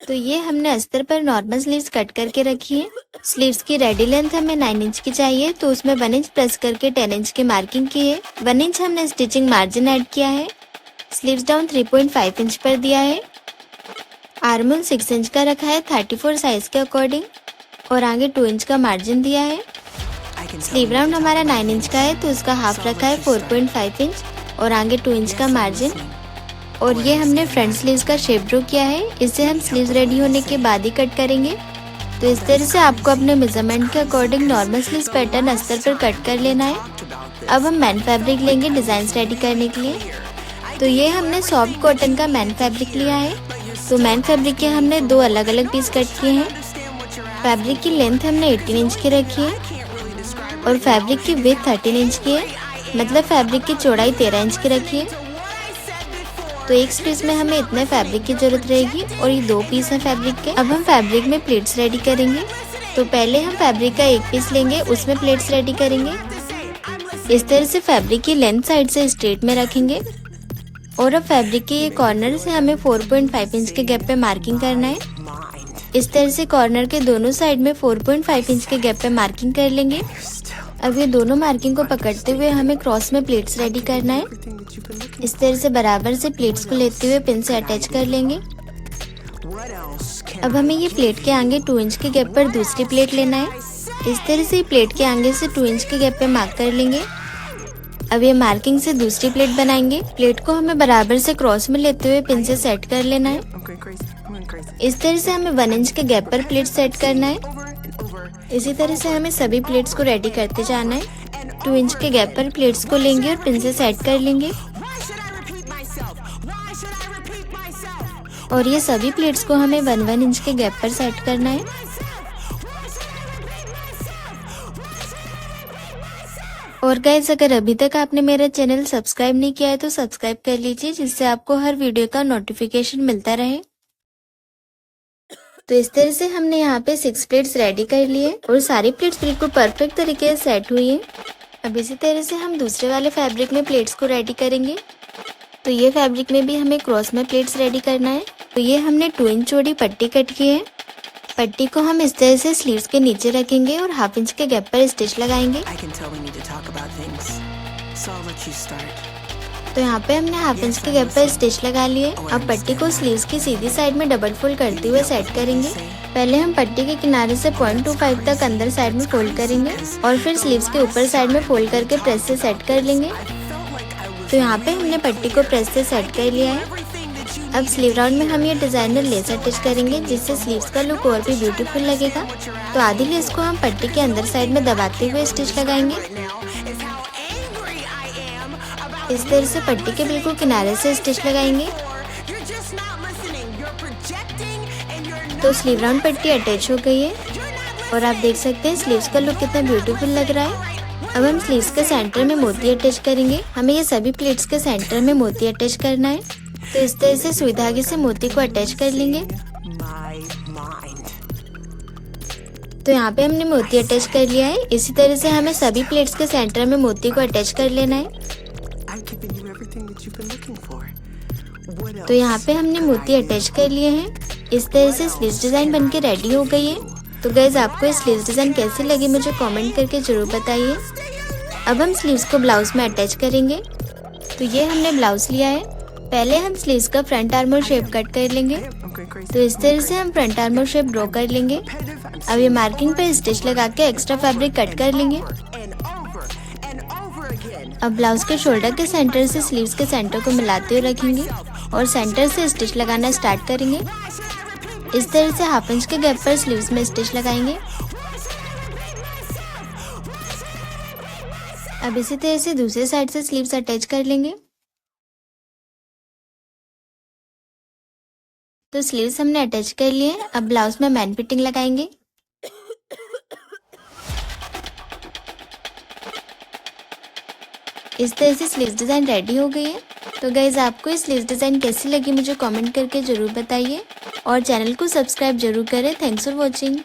तो ये हमने अस्तर पर नॉर्मल स्लीव्स कट करके रखी है। स्लीव्स की रेडी लेंथ हमें 9 इंच की चाहिए, तो उसमें 1 इंच प्लस करके 10 इंच की मार्किंग की है। 1 इंच हमने स्टिचिंग मार्जिन ऐड किया है। स्लीव्स डाउन 3.5 इंच पर दिया है। आर्म होल 6 इंच का रखा है 34 साइज के अकॉर्डिंग, और आगे 2 इंच का मार्जिन दिया है। स्लीव राउंड हमारा 9 इंच का है, तो उसका हाफ रखा है 4.5 इंच और आगे 2 इंच का मार्जिन। और ये हमने फ्रंट स्लीव्स का शेप ड्रॉ किया है। इसे हम स्लीव्स रेडी होने के बाद ही कट करेंगे। तो इस तरह से आपको अपने मेजरमेंट के अकॉर्डिंग नॉर्मल स्लीव्स पैटर्न अस्तर पर कट कर लेना है। अब हम मैन फैब्रिक लेंगे डिजाइन रेडी करने के लिए। तो ये हमने सॉफ्ट कॉटन का मैन फैब्रिक लिया है। तो मैन फैब्रिक के हमने 2 अलग अलग पीस कट किए हैं। फैब्रिक की लेंथ हमने 18 इंच की रखी है और फैब्रिक की विड्थ 13 इंच की है, मतलब फैब्रिक की चौड़ाई 13 इंच की रखी है। तो एक पीस में हमें इतने फैब्रिक की जरूरत रहेगी और ये 2 पीस है फैब्रिक के। अब हम फैब्रिक में प्लेट्स रेडी करेंगे। तो पहले हम फैब्रिक का एक पीस लेंगे, उसमें प्लेट्स रेडी करेंगे। इस तरह से फैब्रिक की लेंथ साइड से स्ट्रेट में रखेंगे और अब फैब्रिक के ये कॉर्नर से हमें 4.5 इंच के गैप पे मार्किंग करना है। इस तरह से कॉर्नर के दोनों साइड में 4.5 इंच के गैप पे मार्किंग कर लेंगे। अब ये दोनों मार्किंग को पकड़ते हुए हमें क्रॉस में प्लेट्स रेडी करना है। इस तरह से बराबर से प्लेट्स को लेते हुए पिन से अटैच कर लेंगे। अब हमें ये प्लेट के आगे 2 इंच के गैप पर दूसरी प्लेट लेना है। इस तरह से प्लेट के आगे से 2 इंच के गैप पे मार्क कर लेंगे। अब ये मार्किंग से दूसरी प्लेट बनाएंगे। प्लेट को हमें बराबर से क्रॉस में लेते हुए पिन से सेट कर लेना है। इस तरह से हमें 1 इंच के गैप पर प्लेट सेट करना है। इसी तरह से हमें सभी प्लेट्स को रेडी करते जाना है। 2 इंच के गैप पर प्लेट्स को लेंगे और पिन से सेट कर लेंगे। और ये सभी प्लेट्स को हमें 1 इंच के गैप पर सेट करना है। और गाइस, अगर अभी तक आपने मेरा चैनल सब्सक्राइब नहीं किया है तो सब्सक्राइब कर लीजिए, जिससे आपको हर वीडियो का नोटिफिकेशन मिलता रहे। तो इस तरह से हमने यहाँ पे 6 प्लेट्स रेडी कर लिए और सारी प्लेट्स बिल्कुल परफेक्ट तरीके से सेट हुई है। अब इसी तरह से हम दूसरे वाले फैब्रिक में प्लेट्स को रेडी करेंगे। तो ये फैब्रिक में भी हमें क्रॉस में प्लेट्स रेडी करना है। तो ये हमने 2 इंच चौड़ी पट्टी कट की है। पट्टी को हम इस तरह से स्लीव्स के नीचे रखेंगे और 1/2 इंच के गैप पर स्टिच लगाएंगे। तो यहाँ पे हमने 1/2 इंच के गैप पर स्टिच लगा लिए। अब पट्टी को स्लीव्स की सीधी साइड में डबल फोल्ड करते हुए सेट करेंगे। पहले हम पट्टी के किनारे से 0.25 तक अंदर साइड में फोल्ड करेंगे और फिर स्लीव्स के ऊपर साइड में फोल्ड करके प्रेस से सेट कर लेंगे। तो यहाँ पे हमने पट्टी को प्रेस से सेट कर लिया है। अब स्लीव राउंड में हम ये डिजाइनर लेस अटैच करेंगे, जिससे स्लीव्स का लुक और भी ब्यूटीफुल लगेगा। तो आधी लेस को हम पट्टी के अंदर साइड में दबाते हुए स्टिच लगाएंगे। इस तरह से पट्टी के बिल्कुल किनारे से स्टिच लगाएंगे। तो स्लीव राउंड पट्टी अटैच हो गई है और आप देख सकते हैं स्लीव्स का लुक कितना ब्यूटीफुल लग रहा है। अब हम स्लीव्स के सेंटर में मोती अटैच करेंगे। हमें ये सभी प्लेट्स के सेंटर में मोती अटैच करना है। तो इस तरह से सुई धागे से मोती को अटैच कर लेंगे। तो यहाँ पे हमने मोती अटैच कर लिया है। इसी तरह से हमें सभी प्लेट्स के सेंटर में मोती को अटैच कर लेना है। तो यहाँ पे हमने मोती अटैच कर लिए हैं। इस तरह से स्लीव्स डिजाइन बनके रेडी हो गई है। तो गाइस, आपको ये स्लीव्स डिजाइन कैसी लगी मुझे कमेंट करके जरूर बताइए। अब हम स्लीव्स को ब्लाउज में अटैच करेंगे। तो ये हमने ब्लाउज लिया है। पहले हम स्लीव्स का फ्रंट आर्मोल शेप कट कर लेंगे। तो इस तरह से हम फ्रंट आर्मोल शेप ड्रॉ कर लेंगे। अब ये मार्किंग पे स्टिच लगा के एक्स्ट्रा फैब्रिक कट कर लेंगे। अब ब्लाउज के शोल्डर के सेंटर से स्लीव्स के सेंटर को मिलाते हुए रखेंगे और सेंटर से स्टिच लगाना स्टार्ट करेंगे। इस तरह से 1/2 इंच के गैप पर स्लीव्स में स्टिच लगाएंगे। अब इसी तरह से दूसरे साइड से स्लीव्स अटैच कर लेंगे। तो स्लीव्स हमने अटैच कर लिए। अब ब्लाउज में मैन फिटिंग लगाएंगे। इस तरह से स्लीव्स डिजाइन रेडी हो गई है। तो गाइज, आपको ये स्लीव्स डिजाइन कैसी लगी मुझे कमेंट करके जरूर बताइए और चैनल को सब्सक्राइब जरूर करें। Thanks for watching.